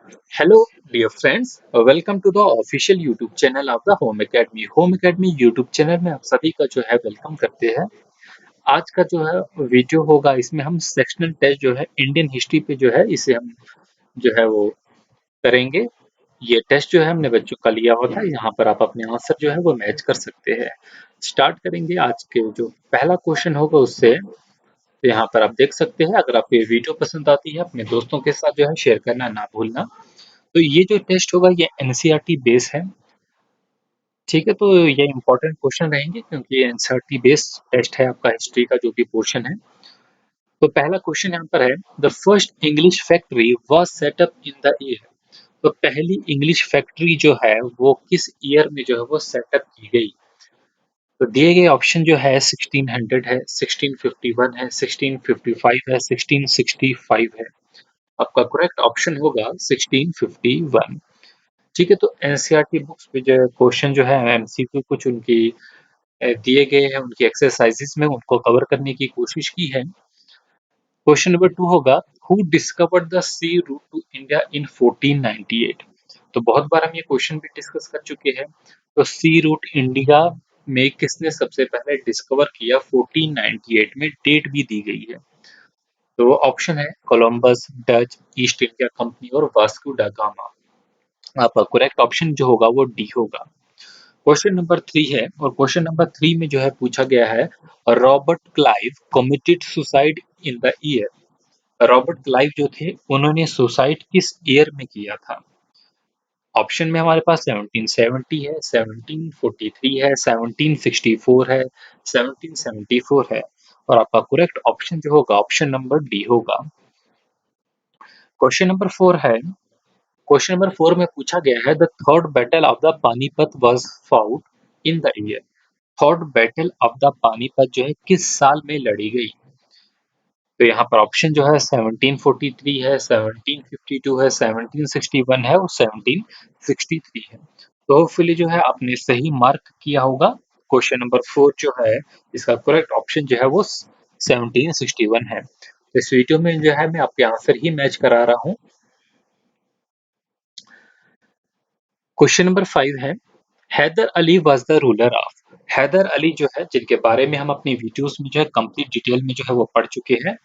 Hello, dear friends. Welcome to the official YouTube channel of the Home Academy. Home Academy YouTube channel में आप सभी का जो है वेलकम करते हैं। आज का जो है वीडियो होगा इसमें हम सेक्शनल टेस्ट जो है इंडियन हिस्ट्री पे जो है इसे हम जो है वो करेंगे। ये टेस्ट जो है हमने बच्चों का लिया हुआ था। यहाँ पर आप अपने आंसर जो है वो मैच कर सकते हैं। स्टार्ट करेंगे आज के जो पहला क्वेश्चन होगा उससे। तो यहाँ पर आप देख सकते हैं। अगर आपको ये वीडियो पसंद आती है अपने दोस्तों के साथ जो है शेयर करना ना भूलना। तो ये जो टेस्ट होगा ये एनसीईआरटी बेस है। ठीक है, तो ये इंपॉर्टेंट क्वेश्चन रहेंगे क्योंकि ये एनसीईआरटी बेस्ड टेस्ट है आपका हिस्ट्री का जो भी पोर्शन है। तो पहला क्वेश्चन यहाँ पर है, the first English factory was set up in the year. तो पहली इंग्लिश फैक्ट्री जो है वो किस ईयर में जो है वो सेटअप की गई। तो दिए गए ऑप्शन जो है 1600 है, 1651 है, 1655 है, 1665 है। आपका करेक्ट ऑप्शन होगा 1651। ठीक है, तो एनसीईआरटी बुक्स पे जो क्वेश्चन जो है एमसीक्यू कुछ उनकी दिए गए हैं, उनकी एक्सरसाइजेस में उनको कवर करने की कोशिश की है। क्वेश्चन नंबर 2 होगा, who discovered the sea route to India in 1498। तो बहुत बार हम ये क्वेश्चन भी डिस्कस कर चुके हैं। तो सी रूट इंडिया में किसने सबसे पहले डिस्कवर किया 1498 में, डेट भी दी गई है। तो ऑप्शन है Columbus, Dutch east India company और वास्को दा गामा। आपका करेक्ट ऑप्शन जो होगा वो डी होगा। क्वेश्चन नंबर 3 है और क्वेश्चन नंबर 3 में जो है पूछा गया है, Robert Clive committed suicide in the year. Robert Clive जो थे उन्होंने सुसाइड किस ईयर में किया था। ऑप्शन में हमारे पास 1770 है, 1743 है, 1764 है, 1774 है। और आपका करेक्ट ऑप्शन जो होगा ऑप्शन नंबर डी होगा। क्वेश्चन नंबर 4 है, क्वेश्चन नंबर 4 में पूछा गया है, the third battle of the Panipat was fought in the year. Third battle of the Panipat जो है किस साल में लड़ी गई। तो यहाँ पर ऑप्शन जो है 1743 है, 1752 है, 1761 है और 1763 है। तो होपफुली जो है आपने सही मार्क किया होगा। क्वेश्चन नंबर 4 जो है इसका करेक्ट ऑप्शन जो है वो 1761 है। तो इस वीडियो में जो है मैं आपके आंसर ही मैच करा रहा हूँ। क्वेश्चन नंबर 5 है, Haider Ali was the ruler of. Haider Ali जो है जिनके बारे में हम अपनी वीडियोस में जो है कंप्लीट डिटेल में जो है वो पढ़ चुके हैं।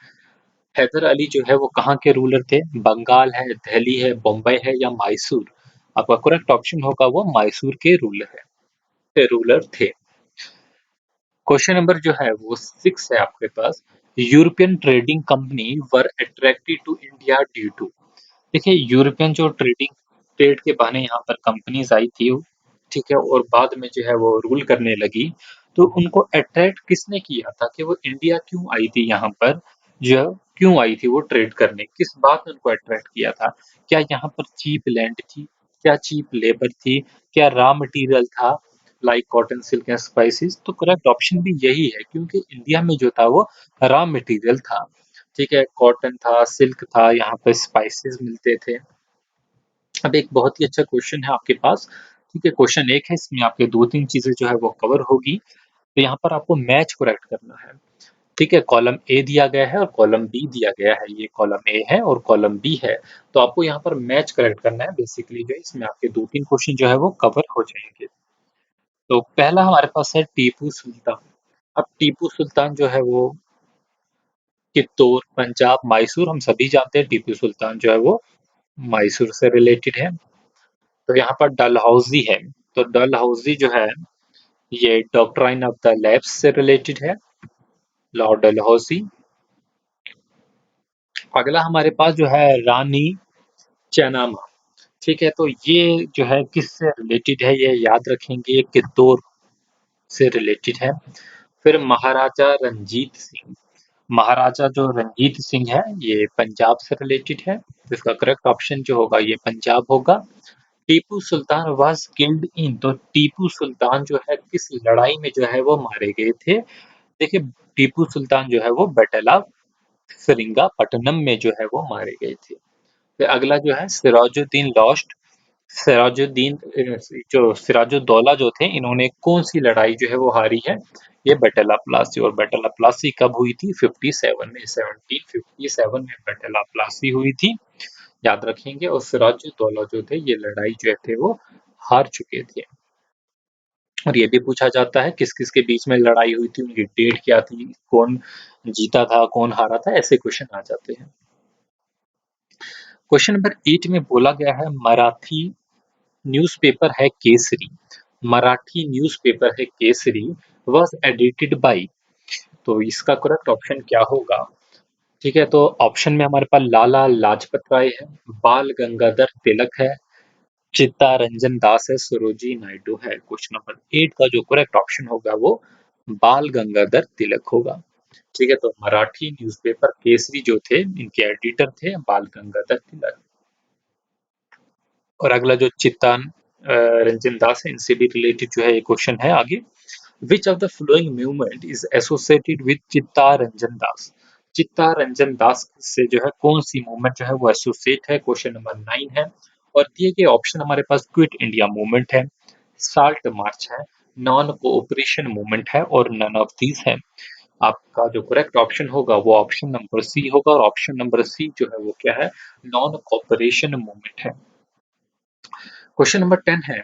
हैदर अली जो है वो कहाँ के रूलर थे, बंगाल है, दिल्ली है, बम्बई है या मैसूर। आपका करेक्ट ऑप्शन होगा वो मैसूर के रूलर थे। क्वेश्चन नंबर जो है वो 6 है आपके पास, European trading company were attracted to India due to. देखिए यूरोपियन जो ट्रेड के बहाने यहाँ पर कंपनीज आई थी, ठीक है, और बाद में जो है वो रूल करने लगी। तो उनको अट्रैक्ट किसने किया था कि वो इंडिया क्यों आई थी, यहाँ पर जो क्यों आई थी वो ट्रेड करने, किस बात ने उनको अट्रैक्ट किया था। क्या यहाँ पर चीप लैंड थी, क्या चीप लेबर थी, क्या रॉ मटेरियल था like cotton silk and spices. तो करेक्ट ऑप्शन भी यही है क्योंकि इंडिया में जो था वो रॉ मटेरियल था। ठीक है, कॉटन था, सिल्क था, यहाँ पे स्पाइसेस मिलते थे। अब एक बहुत ही अच्छा क्वेश्चन है आपके पास। ठीक है, क्वेश्चन एक है, इसमें आपके दो तीन चीजें जो है वो कवर होगी। तो यहाँ पर आपको मैच करेक्ट करना है। ठीक है, कॉलम ए दिया गया है और कॉलम बी दिया गया है। ये कॉलम ए है और कॉलम बी है। तो आपको यहाँ पर मैच करेक्ट करना है। बेसिकली जो है इसमें आपके दो तीन क्वेश्चन जो है वो कवर हो जाएंगे। तो पहला हमारे पास है टीपू सुल्तान। अब टीपू सुल्तान जो है वो चित्तौड़, पंजाब, मैसूर, हम सभी जानते हैं टीपू सुल्तान जो है वो मैसूर से रिलेटेड है। तो यहाँ पर डलहौजी है। तो डलहौजी जो है ये डॉक्ट्राइन ऑफ द लैब्स से रिलेटेड है, लॉर्ड डलहौजी। अगला हमारे पास जो है रानी चेनामा। ठीक है, तो ये जो है किससे रिलेटेड है ये याद रखेंगे, ये कित्तौर से रिलेटेड है। फिर महाराजा रंजीत सिंह। महाराजा जो रंजीत सिंह है ये पंजाब से रिलेटेड है। तो इसका करेक्ट ऑप्शन जो होगा ये पंजाब होगा। Tipu Sultan was killed in. तो टीपू सुल्तान जो है किस लड़ाई में जो है वो मारे गए थे। देखिए टीपू सुल्तान जो है वो बैटल ऑफ सेरिंगापट्टनम में जो है वो मारे गए थे। फिर अगला जो है सिराजुद्दीन लॉस्ट। सिराजुद्दीन जो सिराजुद्दौला जो थे इन्होंने कौन सी लड़ाई जो है वो हारी है। ये बैटल ऑफ प्लासी। और बैटल ऑफ प्लासी कब हुई थी, 57 में, 1757 में बैटल ऑफ प्लासी हुई थी। याद रखेंगे। और सिराजुद्दौला जो थे ये लड़ाई जो थे वो हार चुके थे। और ये भी पूछा जाता है किस किस के बीच में लड़ाई हुई थी, उनकी डेट क्या थी, कौन जीता था कौन हारा था, ऐसे क्वेश्चन आ जाते हैं। क्वेश्चन नंबर 8 में बोला गया है मराठी न्यूज़पेपर है केसरी, मराठी न्यूज़पेपर है केसरी वाज एडिटेड बाय, तो इसका करेक्ट ऑप्शन क्या होगा? ठीक है, तो ऑप्शन में हमारे पास लाला लाजपत राय है, बाल गंगाधर तिलक है, चित्तरंजन दास है, सरोजिनी नायडू है। क्वेश्चन नंबर 8 का जो करेक्ट ऑप्शन होगा वो बाल गंगाधर तिलक होगा। ठीक है, तो मराठी न्यूज़पेपर केसरी जो थे इनके एडिटर थे बाल गंगाधर तिलक। और अगला जो रंजन दास है इनसे भी रिलेटेड जो है ये क्वेश्चन है आगे। Which of the following movement is associated with Chittaranjan Das, Chittaranjan Das से जो है कौन सी मूवमेंट जो है वो एसोसिएट है? क्वेश्चन नंबर 9 है। और दिए गए ऑप्शन हमारे पास क्विट इंडिया मूवमेंट है, साल्ट मार्च है, नॉन कोऑपरेशन मूवमेंट है और नन ऑफ दीज है। आपका जो करेक्ट ऑप्शन होगा वो ऑप्शन नंबर सी होगा। और ऑप्शन नंबर सी जो है वो क्या है? नॉन कोऑपरेशन मूवमेंट है। क्वेश्चन नंबर 10 है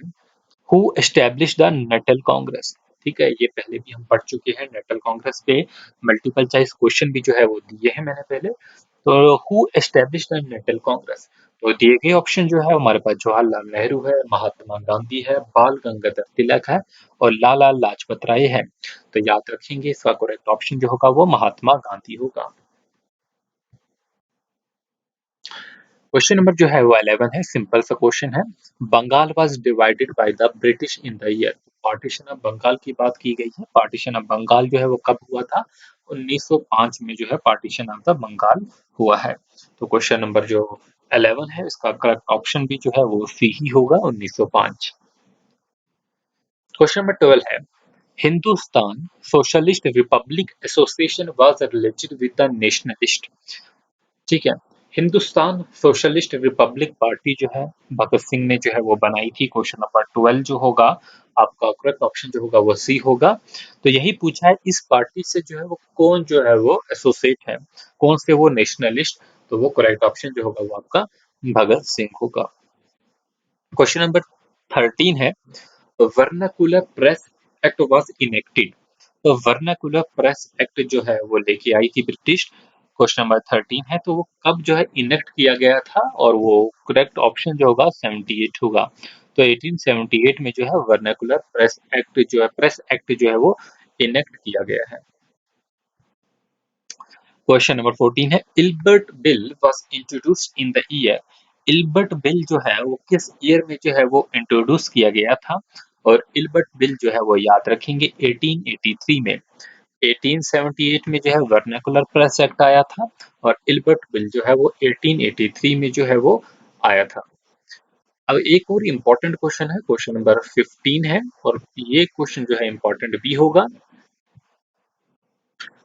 who establish the Natal Congress. ठीक है, ये पहले भी हम पढ़ चुके हैं नेटल कांग्रेस पे, मल्टीपल चॉइस क्वेश्चन भी जो है वो दिए हैं मैंने पहले। तो who establish the Natal Congress, तो दिए गए ऑप्शन जो है हमारे पास जवाहरलाल नेहरू है, महात्मा गांधी है, बाल गंगाधर तिलक है और लाला लाजपत राय है। तो याद रखेंगे इसका करेक्ट ऑप्शन जो होगा वो महात्मा गांधी होगा। क्वेश्चन नंबर जो है वो 11 है, सिंपल सा क्वेश्चन है। Bengal was divided by the British in the year, partition of Bengal की बात की गई है। पार्टीशन ऑफ बंगाल जो है वो कब हुआ था? 1905 में जो है पार्टीशन ऑफ द बंगाल हुआ है। तो क्वेश्चन नंबर जो 11 है इसका करेक्ट ऑप्शन भी जो है वो सी ही होगा, 1905। क्वेश्चन नंबर 12 है Hindustan socialist Republic association was related with the nationalist. ठीक है, हिंदुस्तान सोशलिस्ट रिपब्लिक पार्टी जो है भगत सिंह ने जो है वो बनाई थी। क्वेश्चन नंबर 12 जो होगा आपका करेक्ट ऑप्शन जो होगा वो सी होगा। तो यही पूछा है इस पार्टी से जो है वो कौन जो है वो एसोसिएट है, कौन से वो नेशनलिस्ट, तो वो करेक्ट ऑप्शन जो होगा वो आपका भगत सिंह होगा। क्वेश्चन नंबर 13 है vernacular press act was enacted, तो वर्नाकुलर प्रेस एक्ट जो है वो लेके आई थी ब्रिटिश। क्वेश्चन नंबर 13 है तो वो कब जो है इनेक्ट किया गया था? और वो करेक्ट ऑप्शन जो होगा 78 होगा। तो 1878 में जो है वर्नाकुलर प्रेस एक्ट जो है वो इनेक्ट किया गया है। क्वेश्चन नंबर 14 है Ilbert bill was introduced in the year, Ilbert bill जो है वो किस ईयर में जो है वो इंट्रोड्यूस किया गया था? और इल्बर्ट बिल जो है वो याद रखेंगे 1883 में, 1878 में जो है वर्नाकुलर प्रेस एक्ट आया था और इल्बर्ट बिल जो है वो 1883 में जो है वो आया था। अब एक और इम्पोर्टेंट क्वेश्चन है, क्वेश्चन नंबर 15 है और ये क्वेश्चन जो है इम्पोर्टेंट भी होगा।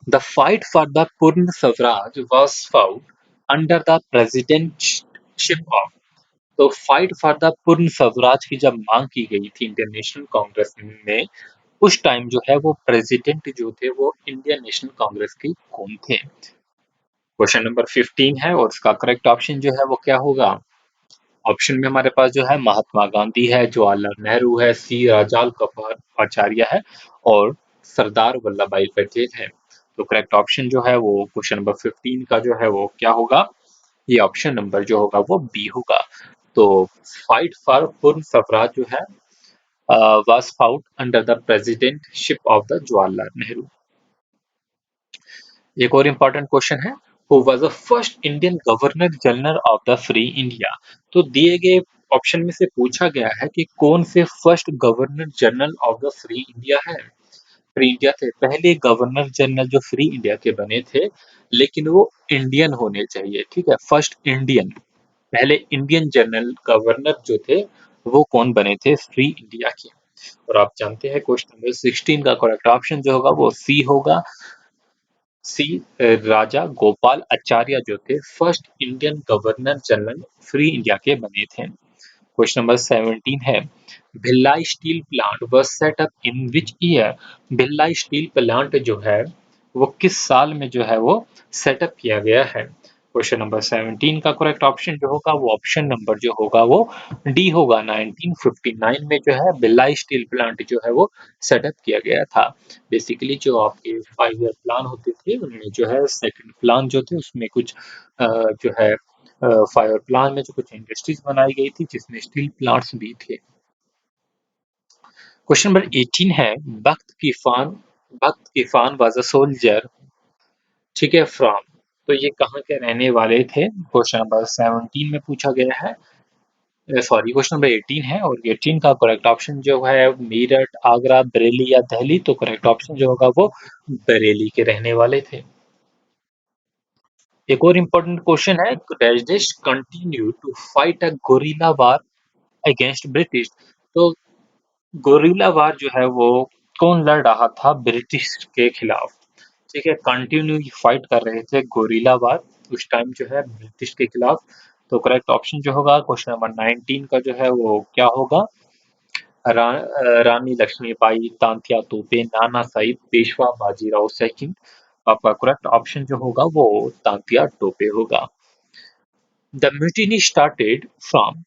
The fight for the Purna Swaraj was fought under the presidentship of, तो फाइट फॉर द पूर्ण स्वराज की जब मांग की गई थी इंडियन नेशनल कांग्रेस में, उस टाइम जो है वो प्रेसिडेंट जो थे वो इंडियन नेशनल कांग्रेस के कौन थे? क्वेश्चन नंबर 15 है और इसका करेक्ट ऑप्शन जो है वो क्या होगा? ऑप्शन में हमारे पास जो है महात्मा गांधी है, जवाहरलाल नेहरू है, सी राजाल आचार्य है और सरदार वल्लभ भाई पटेल है। तो करेक्ट ऑप्शन जो है वो क्वेश्चन नंबर 15 का जो है वो क्या होगा? ये ऑप्शन नंबर जो होगा वो बी होगा। तो फाइट फॉर पूर्ण स्वराज जो है was fought under the presidentship of the Jawaharlal Nehru. एक और इम्पोर्टेंट क्वेश्चन है who was the first Indian governor general of the free India, तो दिए गए ऑप्शन में से पूछा गया है कि कौन से first governor general of the free India है। फ्री इंडिया थे पहले गवर्नर जनरल जो फ्री इंडिया के बने थे, लेकिन वो इंडियन होने चाहिए। ठीक है, फर्स्ट इंडियन, पहले इंडियन जनरल गवर्नर जो थे वो कौन बने थे फ्री इंडिया के? और आप जानते हैं क्वेश्चन नंबर 16 का करेक्ट ऑप्शन जो होगा वो सी होगा। सी राजा गोपाल आचार्य जो थे first Indian governor general free India के बने थे। क्वेश्चन नंबर 17 है Bhilai steel plant was set up in which year, Bhilai steel plant जो है वो किस साल में जो है वो सेटअप किया गया है? क्वेश्चन नंबर 17 का करेक्ट ऑप्शन जो होगा वो ऑप्शन नंबर जो होगा वो डी होगा। 1959 में जो है भिलाई स्टील प्लांट जो है वो सेटअप किया गया था। बेसिकली जो आपके 5 ईयर प्लान होते थे उनमें जो है सेकंड प्लान जो थे उसमें कुछ जो है 5 ईयर प्लान में जो कुछ इंडस्ट्रीज बनाई गई थी जिसमें स्टील प्लांट्स भी थे। क्वेश्चन नंबर 18 है बख्त किफान वाज अ सोल्जर, ठीक है, फ्रॉम, तो ये कहाँ के रहने वाले थे? क्वेश्चन नंबर 17 में पूछा गया है, सॉरी क्वेश्चन नंबर 18 है और 18 का करेक्ट ऑप्शन जो है मेरठ, आगरा, बरेली या दिल्ली, तो करेक्ट ऑप्शन जो होगा वो बरेली के रहने वाले थे। एक और इम्पोर्टेंट क्वेश्चन है, dash continue to fight a guerrilla war against British, तो गोरिल्ला वार जो है वो कौन लड़ रहा था ब्रिटिश के खिलाफ? ठीक है, कंटिन्यू फाइट कर रहे थे गोरिल्ला वार उस टाइम जो है ब्रिटिश के खिलाफ, तो करेक्ट ऑप्शन जो होगा क्वेश्चन नंबर 19 का जो है वो क्या होगा? रानी लक्ष्मीबाई, तांत्या तोपे, नाना साहिब, पेशवा बाजीराव सेकंड, आपका करेक्ट ऑप्शन जो होगा वो तांत्या टोपे होगा। द म्यूटिनी स्टार्टेड फ्रॉम,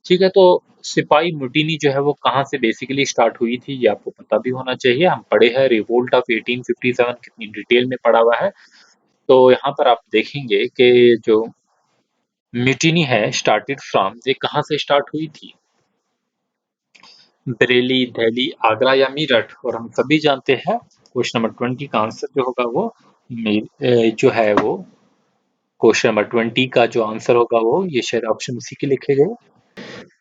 ठीक है, तो सिपाही म्यूटिनी जो है वो कहाँ से बेसिकली स्टार्ट हुई थी ये आपको पता भी होना चाहिए। हम पढ़े हैं रिवोल्ट ऑफ 1857, कितनी डिटेल में पढ़ा हुआ है। तो यहाँ पर आप देखेंगे कि जो म्यूटिनी है स्टार्टेड फ्रॉम, ये कहाँ से स्टार्ट हुई थी? बरेली, दिल्ली, आगरा या मेरठ? और हम सभी जानते हैं क्वेश्चन नंबर 20 का आंसर जो होगा वो जो है वो क्वेश्चन नंबर 20 का जो आंसर होगा वो ये शायद ऑप्शन उसी के लिखे गए।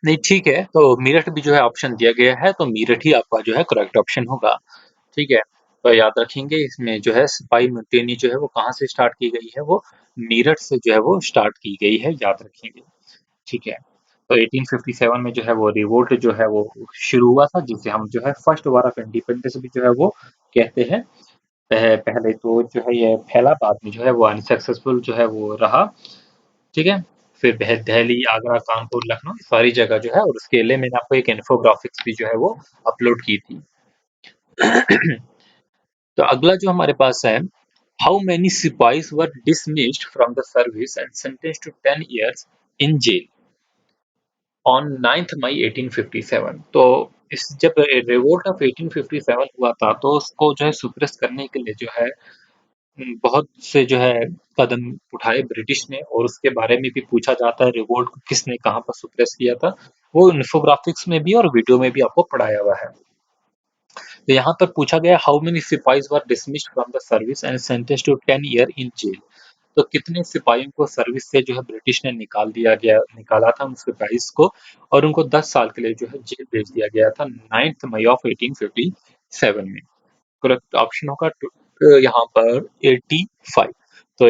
नहीं, ठीक है, तो मेरठ भी जो है ऑप्शन दिया गया है, तो मेरठ ही आपका जो है करेक्ट ऑप्शन होगा। ठीक है, तो याद रखेंगे इसमें जो है सिपाही म्यूटेनी जो है वो कहाँ से स्टार्ट की गई है, वो मेरठ से जो है वो स्टार्ट की गई है, याद रखेंगे। ठीक है, तो 1857 में जो है वो रिवोल्ट जो है वो शुरू हुआ था, जिसे हम जो है फर्स्ट वार ऑफ इंडिपेंडेंस भी जो है वो कहते हैं। पहले तो जो है ये फैला, बाद में जो है वो अनसक्सेसफुल जो है वो रहा। ठीक है, फिर दिल्ली, आगरा, कानपुर, लखनऊ सारी जगह जो है, और उसके लिए मैंने आपको एक इन्फोग्राफिक्स भी जो है वो अपलोड की थी। तो अगला जो हमारे पास है, how many sipahis were dismissed from the service and sentenced to 10 years in jail on 9th May 1857, तो इस जब रिवोल्ट ऑफ 1857 हुआ था तो उसको जो है सुप्रेस करने के लिए जो है बहुत से जो है कदम उठाए ब्रिटिश ने, और उसके बारे में भी पूछा जाता है रिवोल्ट को किसने कहाँ पर सुप्रेस किया था, वो इन्फोग्राफिक्स में भी और वीडियो में भी आपको पढ़ाया हुआ है। तो यहाँ पर पूछा गया how many sipahis were dismissed from the service and sentenced to 10 year in jail, तो कितने सिपाहियों को सर्विस से जो है ब्रिटिश ने निकाला था उन सिपाहीज को, और उनको 10 साल के लिए जो है जेल भेज दिया गया था 9th मई ऑफ 1857 में। करेक्ट ऑप्शन होगा यहाँ पर 85। तो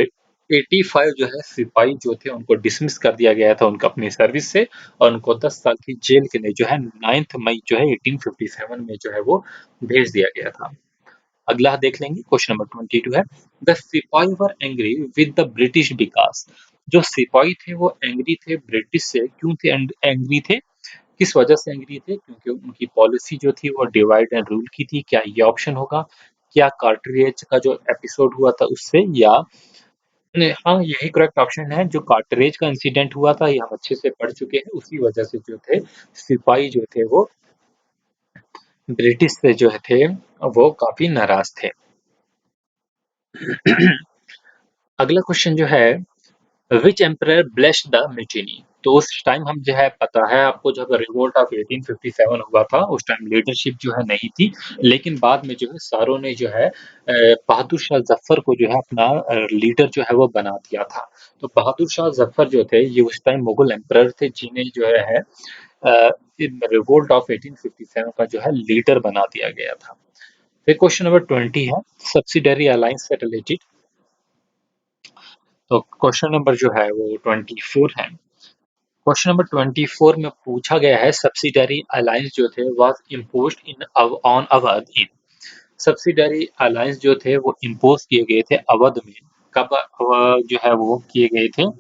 85 जो है सिपाही जो थे उनको डिसमिस कर दिया गया था उनको अपनी सर्विस से, और उनको 10 साल की जेल के लिए जो है 9th मई जो है 1857 में जो है वो भेज दिया गया था। अगला देख लेंगे, क्वेश्चन नंबर 22 है, the sipahi were angry with the British because, जो सिपाही थे वो एंग्री थे ब्रिटिश से, क्यों थे एंग्री थे, किस वजह से एंग्री थे? क्योंकि उनकी पॉलिसी जो थी वो डिवाइड एंड रूल की थी। क्या ये ऑप्शन होगा? क्या कार्टरेज का जो एपिसोड हुआ था उससे, या हाँ, यही करेक्ट ऑप्शन है, जो कार्टरेज का इंसिडेंट हुआ था ये हम अच्छे से पढ़ चुके हैं, उसी वजह से जो थे सिपाही जो थे वो ब्रिटिश से जो थे वो काफी नाराज थे। अगला क्वेश्चन जो है, विच एम्परर ब्लेस्ड द म्यूटिनी, तो उस टाइम हम जो है पता है आपको, जब रिवोल्ट ऑफ 1857 हुआ था उस टाइम लीडरशिप जो है नहीं थी, लेकिन बाद में जो है सारों ने जो है बहादुर शाह जफर को जो है अपना लीडर जो है वो बना दिया था। तो बहादुर शाह जफर जो थे ये उस टाइम मुगल एम्परर थे, जिन्हें जो है रिवोल्ट ऑफ 1857 का जो है लीडर बना दिया गया था। फिर क्वेश्चन नंबर 20 है, सब्सिडरी अलायंस से रिलेटेड, तो क्वेश्चन नंबर जो है वो 24 है। क्वेश्चन नंबर 24 में पूछा गया है, सब्सिडरी अलायंस जो थे was imposed in on Awadh in, subsidiary alliance जो थे वो इम्पोज किए गए थे अवध में, कब जो है वो किए गए थे?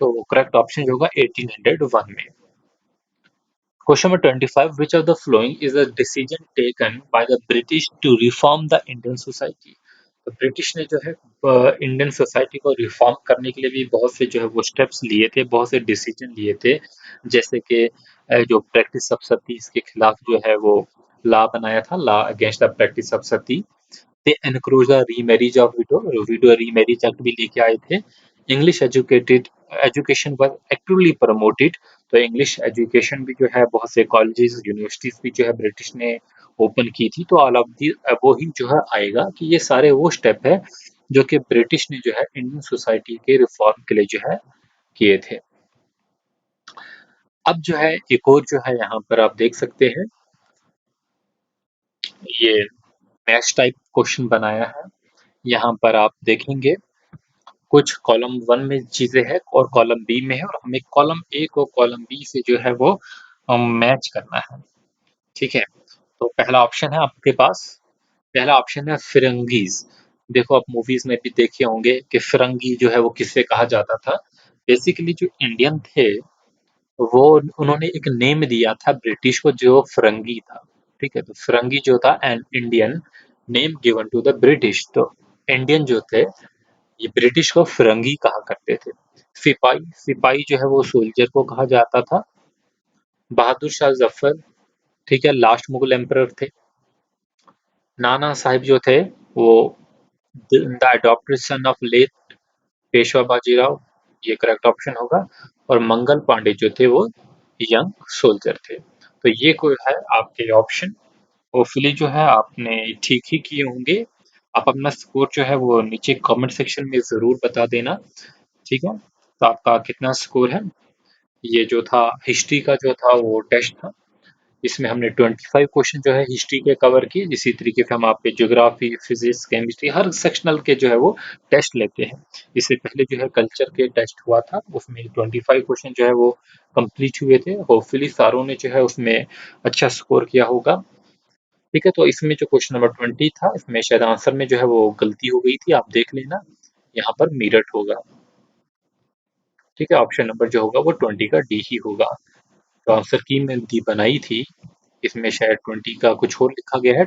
तो करेक्ट ऑप्शन होगा 1801 में। Question number 25, which of the following is a decision taken by the British to reform the Indian society, British ने जो है इंडियन सोसाइटी को रिफॉर्म करने के लिए भी बहुत से जो है वो स्टेप्स लिए थे, बहुत से डिसीजन लिए थे। जैसे कि जो प्रैक्टिस ऑफ सती इसके खिलाफ जो है वो लॉ बनाया था, law against the practice of Sati. They encroach the remarriage of window, window remarriage act भी लेके आए थे। English educated education was actively promoted. तो इंग्लिश एजुकेशन भी जो है बहुत से कॉलेजेस यूनिवर्सिटीज भी जो है ब्रिटिश ने ओपन की थी। तो ऑल ऑफ दी वो ही जो है आएगा कि ये सारे वो स्टेप है जो कि ब्रिटिश ने जो है इंडियन सोसाइटी के रिफॉर्म के लिए जो है किए थे। अब जो है एक और जो है यहाँ पर आप देख सकते हैं, ये मैच टाइप क्वेश्चन बनाया है। यहाँ पर आप देखेंगे कुछ कॉलम वन में चीजें हैं और कॉलम बी में है, और हमें कॉलम ए को कॉलम बी से जो है वो मैच करना है। ठीक है, तो पहला ऑप्शन है आपके पास, पहला ऑप्शन है फिरंगीज। देखो आप मूवीज में भी देखे होंगे कि फिरंगी जो है वो किससे कहा जाता था। बेसिकली जो इंडियन थे वो, उन्होंने एक नेम दिया था ब्रिटिश को जो फिरंगी था। ठीक है, तो फिरंगी जो था an Indian name given to the British. तो इंडियन जो थे ये ब्रिटिश को फिरंगी कहा करते थे। सिपाही, सिपाही जो है वो सोल्जर को कहा जाता था। बहादुर शाह जफर, ठीक है, लास्ट मुगल एम्परर थे। नाना साहिब जो थे वो the adopted son of late Peshwa Bajirao, ये करेक्ट ऑप्शन होगा। और मंगल पांडे जो थे वो यंग सोल्जर थे। तो ये कोई है आपके ऑप्शन। होपफुली जो है आपने ठीक ही किए होंगे। आप अपना स्कोर जो है वो नीचे कमेंट सेक्शन में ज़रूर बता देना। ठीक है, तो आपका कितना स्कोर है। ये जो था हिस्ट्री का जो था वो टेस्ट था, इसमें हमने 25 क्वेश्चन जो है हिस्ट्री के कवर किए। इसी तरीके से हम आपके ज्योग्राफी, फिजिक्स, केमिस्ट्री हर सेक्शनल के जो है वो टेस्ट लेते हैं। इससे पहले जो है कल्चर के टेस्ट हुआ था, उसमें 25 क्वेश्चन जो है वो कंप्लीट हुए थे। होपफुली सारों ने जो है उसमें अच्छा स्कोर किया होगा। ठीक है, तो इसमें जो क्वेश्चन नंबर 20 था, इसमें शायद आंसर में जो है वो गलती हो गई थी, आप देख लेना। यहाँ पर मीरठ होगा। ठीक है, ऑप्शन नंबर जो होगा वो 20 का डी ही होगा। तो आंसर की मैंने दी बनाई थी, इसमें शायद 20 का कुछ और लिखा गया है,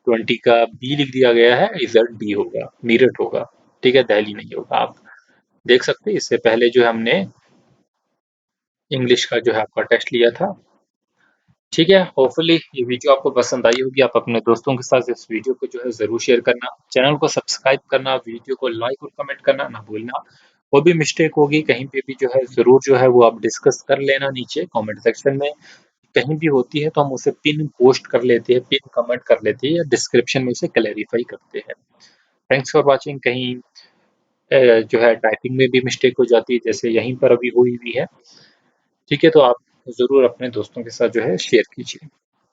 20 का बी लिख दिया गया है, रिजल्ट डी होगा, मीरठ होगा। ठीक है, दिल्ली नहीं होगा। आप देख सकते हैं इससे पहले जो हमने इंग्लिश का जो है आपका टेस्ट लिया था। ठीक है, होपफुली ये वीडियो आपको पसंद आई होगी। आप अपने दोस्तों के साथ इस वीडियो को जो है ज़रूर शेयर करना, चैनल को सब्सक्राइब करना, वीडियो को लाइक और कमेंट करना ना भूलना। कोई भी मिस्टेक होगी कहीं पे भी जो है ज़रूर जो है वो आप डिस्कस कर लेना नीचे कमेंट सेक्शन में। कहीं भी होती है तो हम उसे पिन पोस्ट कर लेते हैं, पिन कमेंट कर लेते हैं या डिस्क्रिप्शन में उसे क्लैरिफाई करते हैं। Thanks for watching. कहीं जो है टाइपिंग में भी मिस्टेक हो जाती है जैसे यहीं पर अभी हुई हुई है। ठीक है, तो आप ज़रूर अपने दोस्तों के साथ जो है शेयर कीजिए।